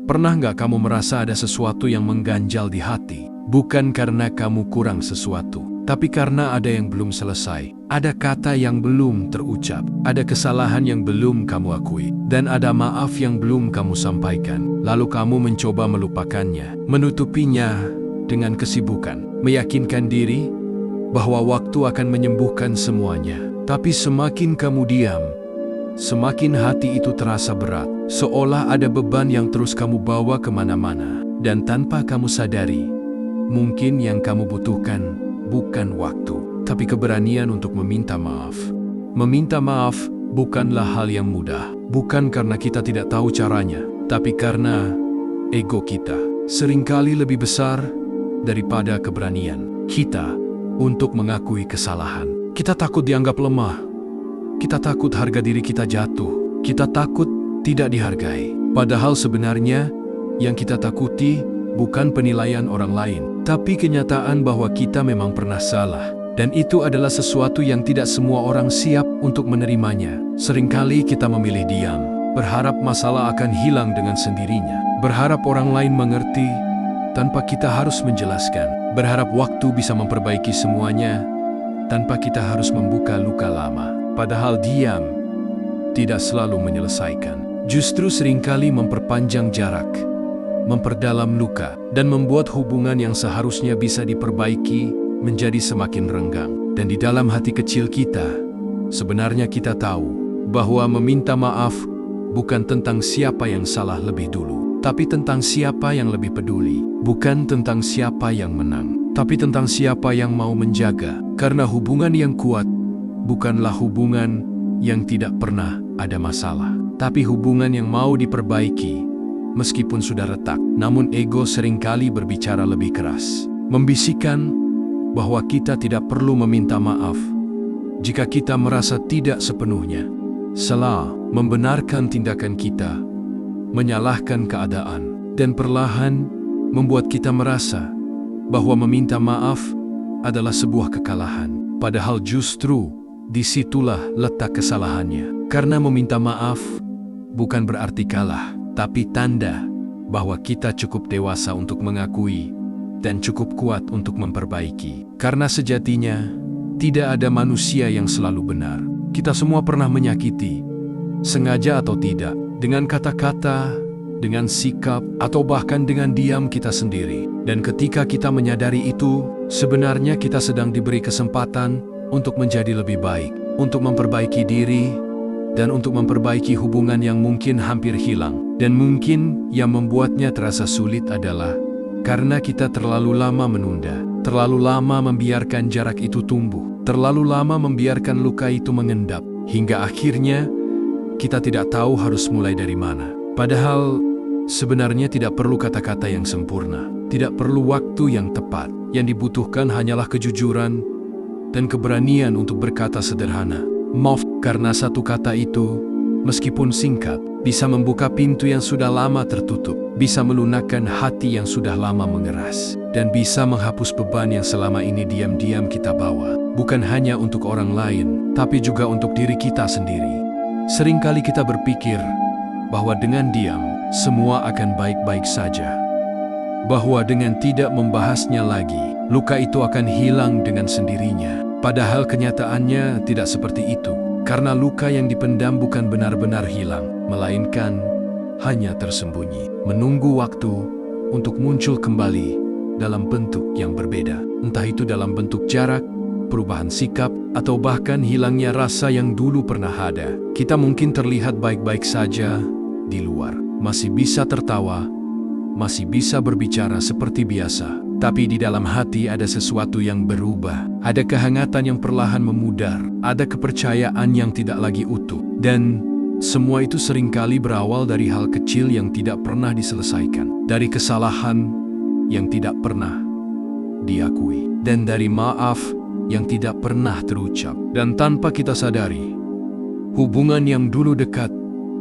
Pernah nggak kamu merasa ada sesuatu yang mengganjal di hati? Bukan karena kamu kurang sesuatu, tapi karena ada yang belum selesai. Ada kata yang belum terucap, ada kesalahan yang belum kamu akui, dan ada maaf yang belum kamu sampaikan. Lalu kamu mencoba melupakannya, menutupinya dengan kesibukan, meyakinkan diri bahwa waktu akan menyembuhkan semuanya. Tapi semakin kamu diam, semakin hati itu terasa berat, seolah ada beban yang terus kamu bawa kemana-mana. Dan tanpa kamu sadari, mungkin yang kamu butuhkan bukan waktu, tapi keberanian untuk meminta maaf. Meminta maaf bukanlah hal yang mudah, bukan karena kita tidak tahu caranya, tapi karena ego kita seringkali lebih besar daripada keberanian kita untuk mengakui kesalahan. Kita takut dianggap lemah, kita takut harga diri kita jatuh, kita takut tidak dihargai. Padahal sebenarnya yang kita takuti bukan penilaian orang lain, tapi kenyataan bahwa kita memang pernah salah. Dan itu adalah sesuatu yang tidak semua orang siap untuk menerimanya. Seringkali kita memilih diam, berharap masalah akan hilang dengan sendirinya, berharap orang lain mengerti tanpa kita harus menjelaskan, berharap waktu bisa memperbaiki semuanya tanpa kita harus membuka luka lama. Padahal diam tidak selalu menyelesaikan, justru seringkali memperpanjang jarak, memperdalam luka, dan membuat hubungan yang seharusnya bisa diperbaiki menjadi semakin renggang. Dan di dalam hati kecil kita, sebenarnya kita tahu bahwa meminta maaf bukan tentang siapa yang salah lebih dulu, tapi tentang siapa yang lebih peduli. Bukan tentang siapa yang menang, tapi tentang siapa yang mau menjaga. Karena hubungan yang kuat bukanlah hubungan yang tidak pernah ada masalah, tapi hubungan yang mau diperbaiki meskipun sudah retak. Namun ego seringkali berbicara lebih keras, membisikkan bahwa kita tidak perlu meminta maaf jika kita merasa tidak sepenuhnya salah, membenarkan tindakan kita, menyalahkan keadaan, dan perlahan membuat kita merasa bahwa meminta maaf adalah sebuah kekalahan. Padahal justru disitulah letak kesalahannya. Karena meminta maaf bukan berarti kalah, tapi tanda bahwa kita cukup dewasa untuk mengakui dan cukup kuat untuk memperbaiki. Karena sejatinya, tidak ada manusia yang selalu benar. Kita semua pernah menyakiti, sengaja atau tidak, dengan kata-kata, dengan sikap, atau bahkan dengan diam kita sendiri. Dan ketika kita menyadari itu, sebenarnya kita sedang diberi kesempatan untuk menjadi lebih baik, untuk memperbaiki diri, dan untuk memperbaiki hubungan yang mungkin hampir hilang. Dan mungkin yang membuatnya terasa sulit adalah karena kita terlalu lama menunda, terlalu lama membiarkan jarak itu tumbuh, terlalu lama membiarkan luka itu mengendap, hingga akhirnya kita tidak tahu harus mulai dari mana. Padahal sebenarnya tidak perlu kata-kata yang sempurna, tidak perlu waktu yang tepat. Yang dibutuhkan hanyalah kejujuran dan keberanian untuk berkata sederhana, maaf. Karena satu kata itu, meskipun singkat, bisa membuka pintu yang sudah lama tertutup, bisa melunakkan hati yang sudah lama mengeras, dan bisa menghapus beban yang selama ini diam-diam kita bawa. Bukan hanya untuk orang lain, tapi juga untuk diri kita sendiri. Seringkali kita berpikir bahwa dengan diam, semua akan baik-baik saja. Bahwa dengan tidak membahasnya lagi, luka itu akan hilang dengan sendirinya. Padahal kenyataannya tidak seperti itu. Karena luka yang dipendam bukan benar-benar hilang, melainkan hanya tersembunyi, menunggu waktu untuk muncul kembali dalam bentuk yang berbeda. Entah itu dalam bentuk jarak, perubahan sikap, atau bahkan hilangnya rasa yang dulu pernah ada. Kita mungkin terlihat baik-baik saja di luar, masih bisa tertawa, masih bisa berbicara seperti biasa. Tapi di dalam hati ada sesuatu yang berubah. Ada kehangatan yang perlahan memudar. Ada kepercayaan yang tidak lagi utuh. Dan semua itu seringkali berawal dari hal kecil yang tidak pernah diselesaikan. Dari kesalahan yang tidak pernah diakui. Dan dari maaf yang tidak pernah terucap. Dan tanpa kita sadari, hubungan yang dulu dekat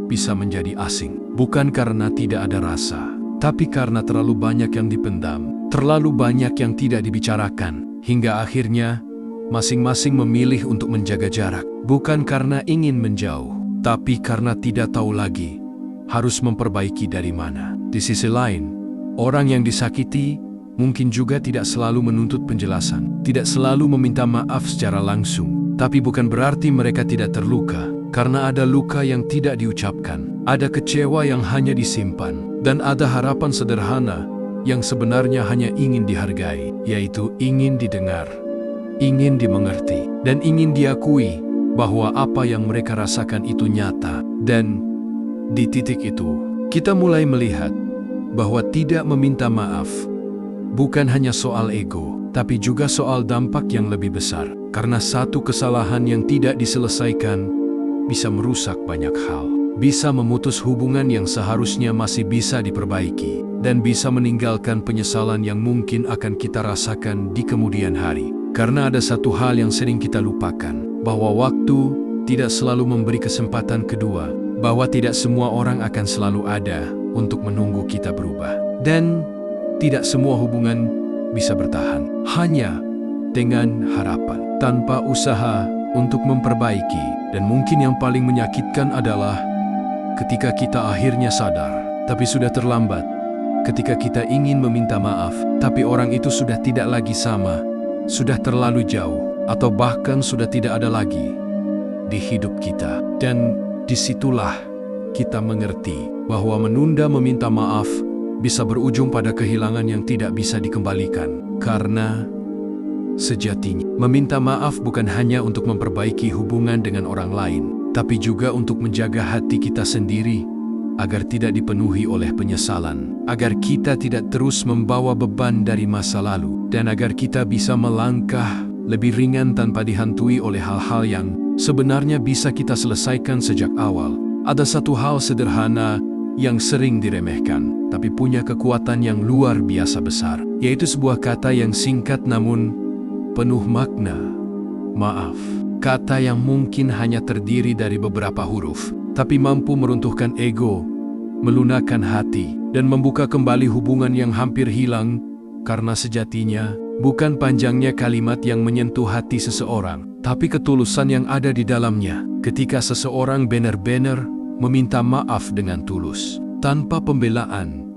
bisa menjadi asing. Bukan karena tidak ada rasa, tapi karena terlalu banyak yang dipendam. Terlalu banyak yang tidak dibicarakan, hingga akhirnya masing-masing memilih untuk menjaga jarak. Bukan karena ingin menjauh, tapi karena tidak tahu lagi harus memperbaiki dari mana. Di sisi lain, orang yang disakiti mungkin juga tidak selalu menuntut penjelasan, tidak selalu meminta maaf secara langsung. Tapi bukan berarti mereka tidak terluka, karena ada luka yang tidak diucapkan, ada kecewa yang hanya disimpan, dan ada harapan sederhana yang sebenarnya hanya ingin dihargai, yaitu ingin didengar, ingin dimengerti, dan ingin diakui bahwa apa yang mereka rasakan itu nyata. Dan di titik itu, kita mulai melihat bahwa tidak meminta maaf bukan hanya soal ego, tapi juga soal dampak yang lebih besar. Karena satu kesalahan yang tidak diselesaikan bisa merusak banyak hal, bisa memutus hubungan yang seharusnya masih bisa diperbaiki, dan bisa meninggalkan penyesalan yang mungkin akan kita rasakan di kemudian hari. Karena ada satu hal yang sering kita lupakan, bahwa waktu tidak selalu memberi kesempatan kedua, bahwa tidak semua orang akan selalu ada untuk menunggu kita berubah, dan tidak semua hubungan bisa bertahan hanya dengan harapan, tanpa usaha untuk memperbaiki. Dan mungkin yang paling menyakitkan adalah ketika kita akhirnya sadar, tapi sudah terlambat. Ketika kita ingin meminta maaf, tapi orang itu sudah tidak lagi sama, sudah terlalu jauh, atau bahkan sudah tidak ada lagi di hidup kita. Dan disitulah kita mengerti bahwa menunda meminta maaf bisa berujung pada kehilangan yang tidak bisa dikembalikan. Karena sejatinya, meminta maaf bukan hanya untuk memperbaiki hubungan dengan orang lain, tapi juga untuk menjaga hati kita sendiri agar tidak dipenuhi oleh penyesalan, agar kita tidak terus membawa beban dari masa lalu, dan agar kita bisa melangkah lebih ringan tanpa dihantui oleh hal-hal yang sebenarnya bisa kita selesaikan sejak awal. Ada satu hal sederhana yang sering diremehkan, tapi punya kekuatan yang luar biasa besar, yaitu sebuah kata yang singkat namun penuh makna: maaf. Kata yang mungkin hanya terdiri dari beberapa huruf, tapi mampu meruntuhkan ego, melunakkan hati, dan membuka kembali hubungan yang hampir hilang. Karena sejatinya, bukan panjangnya kalimat yang menyentuh hati seseorang, tapi ketulusan yang ada di dalamnya. Ketika seseorang benar-benar meminta maaf dengan tulus, tanpa pembelaan,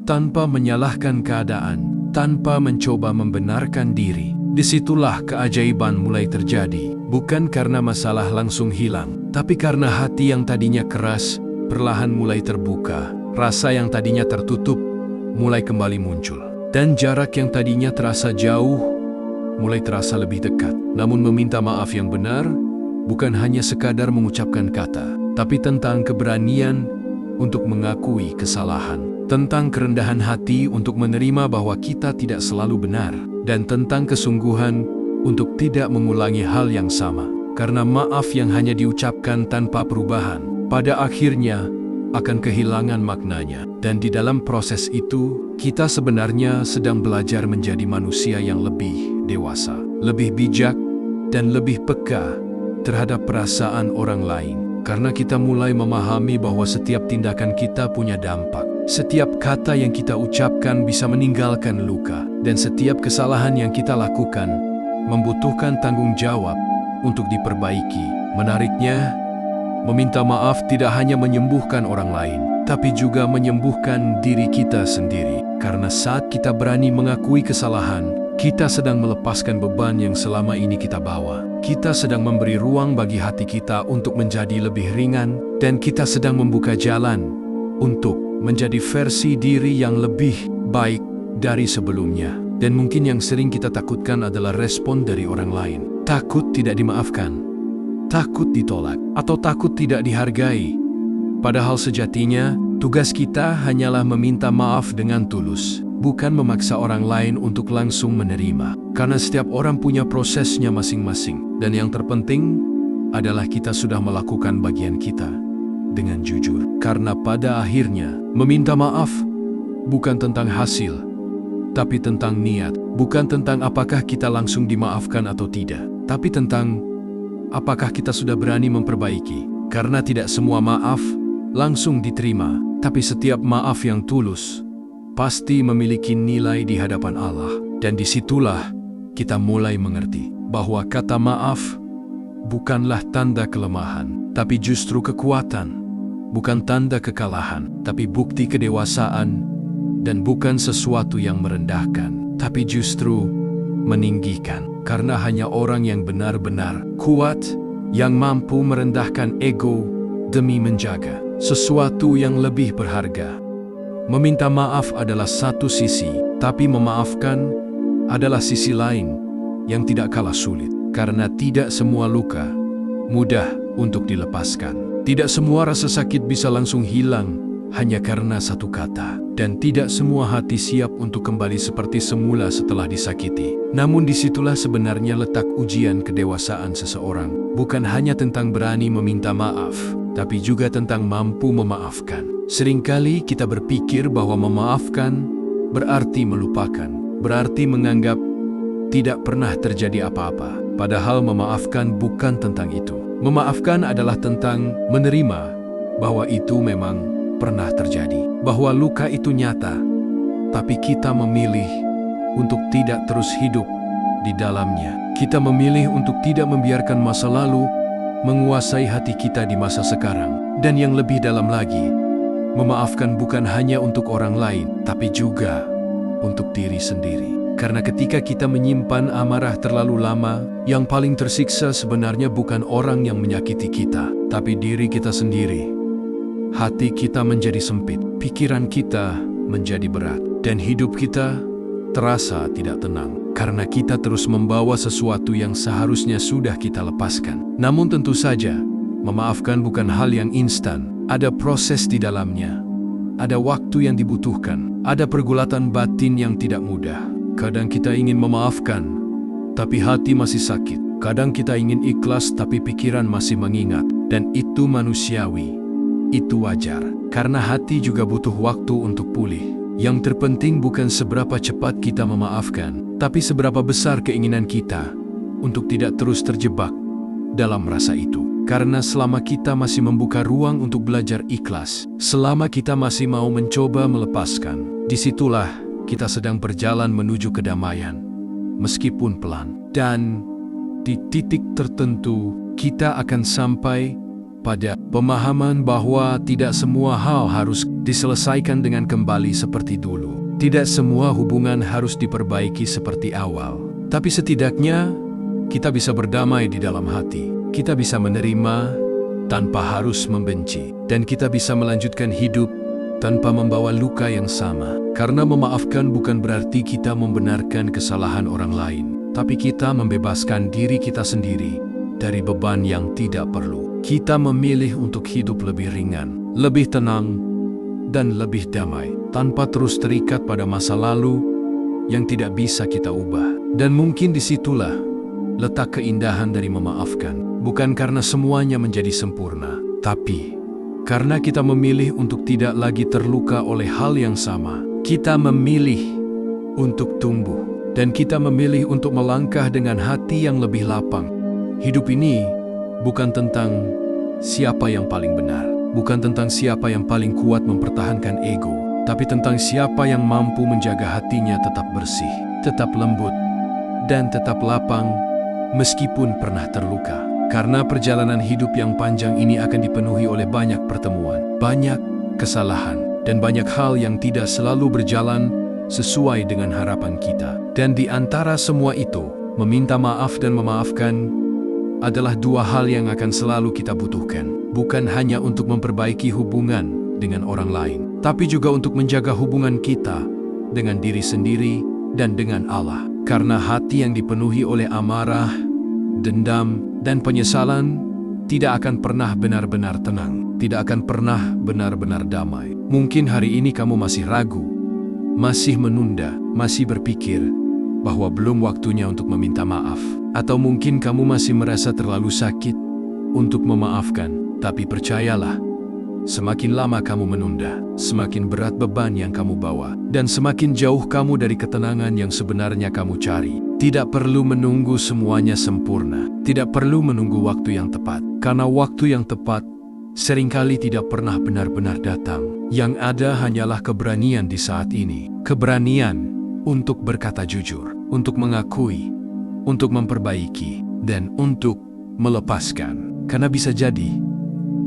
tanpa menyalahkan keadaan, tanpa mencoba membenarkan diri, disitulah keajaiban mulai terjadi. Bukan karena masalah langsung hilang, tapi karena hati yang tadinya keras perlahan mulai terbuka, rasa yang tadinya tertutup mulai kembali muncul, dan jarak yang tadinya terasa jauh mulai terasa lebih dekat. Namun meminta maaf yang benar bukan hanya sekadar mengucapkan kata, tapi tentang keberanian untuk mengakui kesalahan, tentang kerendahan hati untuk menerima bahwa kita tidak selalu benar, dan tentang kesungguhan untuk tidak mengulangi hal yang sama. Karena maaf yang hanya diucapkan tanpa perubahan, pada akhirnya akan kehilangan maknanya. Dan di dalam proses itu, kita sebenarnya sedang belajar menjadi manusia yang lebih dewasa, lebih bijak, dan lebih peka terhadap perasaan orang lain. Karena kita mulai memahami bahwa setiap tindakan kita punya dampak. Setiap kata yang kita ucapkan bisa meninggalkan luka, dan setiap kesalahan yang kita lakukan membutuhkan tanggung jawab untuk diperbaiki. Menariknya, meminta maaf tidak hanya menyembuhkan orang lain, tapi juga menyembuhkan diri kita sendiri. Karena saat kita berani mengakui kesalahan, kita sedang melepaskan beban yang selama ini kita bawa. Kita sedang memberi ruang bagi hati kita untuk menjadi lebih ringan, dan kita sedang membuka jalan untuk menjadi versi diri yang lebih baik dari sebelumnya. Dan mungkin yang sering kita takutkan adalah respon dari orang lain. Takut tidak dimaafkan, takut ditolak, atau takut tidak dihargai. Padahal sejatinya, tugas kita hanyalah meminta maaf dengan tulus, bukan memaksa orang lain untuk langsung menerima. Karena setiap orang punya prosesnya masing-masing. Dan yang terpenting adalah kita sudah melakukan bagian kita dengan jujur. Karena pada akhirnya, meminta maaf bukan tentang hasil, tapi tentang niat. Bukan tentang apakah kita langsung dimaafkan atau tidak, tapi tentang apakah kita sudah berani memperbaiki. Karena tidak semua maaf langsung diterima, tapi setiap maaf yang tulus pasti memiliki nilai di hadapan Allah. Dan disitulah kita mulai mengerti bahwa kata maaf bukanlah tanda kelemahan, tapi justru kekuatan. Bukan tanda kekalahan, tapi bukti kedewasaan dan bukan sesuatu yang merendahkan, tapi justru meninggikan. Karena hanya orang yang benar-benar kuat yang mampu merendahkan ego demi menjaga sesuatu yang lebih berharga. Meminta maaf adalah satu sisi, tapi memaafkan adalah sisi lain yang tidak kalah sulit. Karena tidak semua luka mudah untuk dilepaskan. Tidak semua rasa sakit bisa langsung hilang hanya karena satu kata. Dan tidak semua hati siap untuk kembali seperti semula setelah disakiti. Namun disitulah sebenarnya letak ujian kedewasaan seseorang. Bukan hanya tentang berani meminta maaf, tapi juga tentang mampu memaafkan. Seringkali kita berpikir bahwa memaafkan berarti melupakan, berarti menganggap tidak pernah terjadi apa-apa. Padahal memaafkan bukan tentang itu. Memaafkan adalah tentang menerima bahwa itu memang pernah terjadi, bahwa luka itu nyata, tapi kita memilih untuk tidak terus hidup di dalamnya. Kita memilih untuk tidak membiarkan masa lalu menguasai hati kita di masa sekarang. Dan yang lebih dalam lagi, memaafkan bukan hanya untuk orang lain, tapi juga untuk diri sendiri. Karena ketika kita menyimpan amarah terlalu lama, yang paling tersiksa sebenarnya bukan orang yang menyakiti kita, tapi diri kita sendiri. Hati kita menjadi sempit, pikiran kita menjadi berat, dan hidup kita terasa tidak tenang. Karena kita terus membawa sesuatu yang seharusnya sudah kita lepaskan. Namun tentu saja, memaafkan bukan hal yang instan. Ada proses di dalamnya. Ada waktu yang dibutuhkan. Ada pergulatan batin yang tidak mudah. Kadang kita ingin memaafkan, tapi hati masih sakit. Kadang kita ingin ikhlas, tapi pikiran masih mengingat. Dan itu manusiawi. Itu wajar, karena hati juga butuh waktu untuk pulih. Yang terpenting bukan seberapa cepat kita memaafkan, tapi seberapa besar keinginan kita untuk tidak terus terjebak dalam rasa itu. Karena selama kita masih membuka ruang untuk belajar ikhlas, selama kita masih mau mencoba melepaskan, disitulah kita sedang berjalan menuju kedamaian, meskipun pelan. Dan di titik tertentu, kita akan sampai pada pemahaman bahwa tidak semua hal harus diselesaikan dengan kembali seperti dulu. Tidak semua hubungan harus diperbaiki seperti awal. Tapi setidaknya, kita bisa berdamai di dalam hati. Kita bisa menerima tanpa harus membenci. Dan kita bisa melanjutkan hidup tanpa membawa luka yang sama. Karena memaafkan bukan berarti kita membenarkan kesalahan orang lain. Tapi kita membebaskan diri kita sendiri dari beban yang tidak perlu. Kita memilih untuk hidup lebih ringan, lebih tenang, dan lebih damai, tanpa terus terikat pada masa lalu yang tidak bisa kita ubah. Dan mungkin disitulah letak keindahan dari memaafkan. Bukan karena semuanya menjadi sempurna, tapi karena kita memilih untuk tidak lagi terluka oleh hal yang sama. Kita memilih untuk tumbuh, dan kita memilih untuk melangkah dengan hati yang lebih lapang. Hidup ini bukan tentang siapa yang paling benar, bukan tentang siapa yang paling kuat mempertahankan ego, tapi tentang siapa yang mampu menjaga hatinya tetap bersih, tetap lembut, dan tetap lapang meskipun pernah terluka. Karena perjalanan hidup yang panjang ini akan dipenuhi oleh banyak pertemuan, banyak kesalahan, dan banyak hal yang tidak selalu berjalan sesuai dengan harapan kita. Dan di antara semua itu, meminta maaf dan memaafkan adalah dua hal yang akan selalu kita butuhkan. Bukan hanya untuk memperbaiki hubungan dengan orang lain, tapi juga untuk menjaga hubungan kita dengan diri sendiri dan dengan Allah. Karena hati yang dipenuhi oleh amarah, dendam, dan penyesalan tidak akan pernah benar-benar tenang, tidak akan pernah benar-benar damai. Mungkin hari ini kamu masih ragu, masih menunda, masih berpikir bahwa belum waktunya untuk meminta maaf. Atau mungkin kamu masih merasa terlalu sakit untuk memaafkan. Tapi percayalah, semakin lama kamu menunda, semakin berat beban yang kamu bawa, dan semakin jauh kamu dari ketenangan yang sebenarnya kamu cari. Tidak perlu menunggu semuanya sempurna. Tidak perlu menunggu waktu yang tepat. Karena waktu yang tepat seringkali tidak pernah benar-benar datang. Yang ada hanyalah keberanian di saat ini. Keberanian untuk berkata jujur, untuk mengakui, untuk memperbaiki, dan untuk melepaskan. Karena bisa jadi,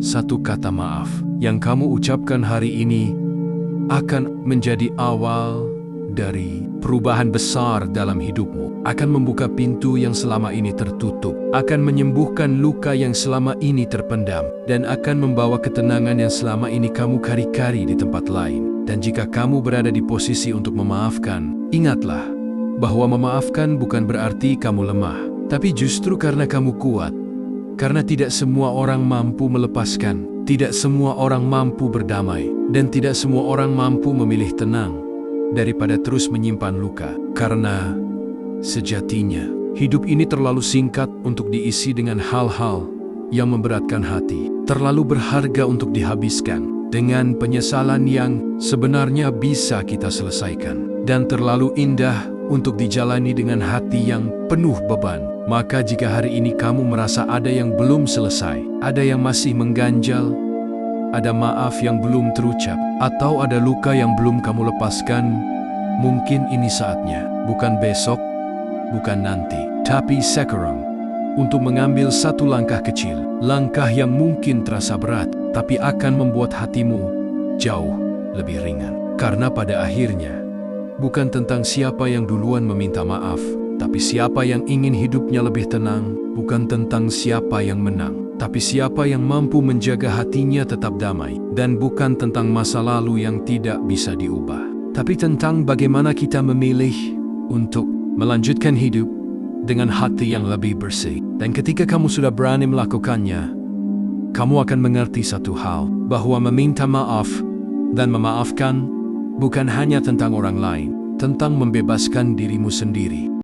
satu kata maaf yang kamu ucapkan hari ini akan menjadi awal dari perubahan besar dalam hidupmu, akan membuka pintu yang selama ini tertutup, akan menyembuhkan luka yang selama ini terpendam, dan akan membawa ketenangan yang selama ini kamu kari-kari di tempat lain. Dan jika kamu berada di posisi untuk memaafkan, ingatlah bahwa memaafkan bukan berarti kamu lemah, tapi justru karena kamu kuat. Karena tidak semua orang mampu melepaskan, tidak semua orang mampu berdamai, dan tidak semua orang mampu memilih tenang daripada terus menyimpan luka. Karena sejatinya hidup ini terlalu singkat untuk diisi dengan hal-hal yang memberatkan hati, terlalu berharga untuk dihabiskan dengan penyesalan yang sebenarnya bisa kita selesaikan, dan terlalu indah untuk dijalani dengan hati yang penuh beban. Maka jika hari ini kamu merasa ada yang belum selesai, ada yang masih mengganjal, ada maaf yang belum terucap, atau ada luka yang belum kamu lepaskan, mungkin ini saatnya, bukan besok, bukan nanti, tapi sekarang, untuk mengambil satu langkah kecil, langkah yang mungkin terasa berat, tapi akan membuat hatimu jauh lebih ringan. Karena pada akhirnya, bukan tentang siapa yang duluan meminta maaf, tapi siapa yang ingin hidupnya lebih tenang, bukan tentang siapa yang menang, tapi siapa yang mampu menjaga hatinya tetap damai, dan bukan tentang masa lalu yang tidak bisa diubah, tapi tentang bagaimana kita memilih untuk melanjutkan hidup dengan hati yang lebih bersih. Dan ketika kamu sudah berani melakukannya, kamu akan mengerti satu hal, bahwa meminta maaf dan memaafkan bukan hanya tentang orang lain, tentang membebaskan dirimu sendiri.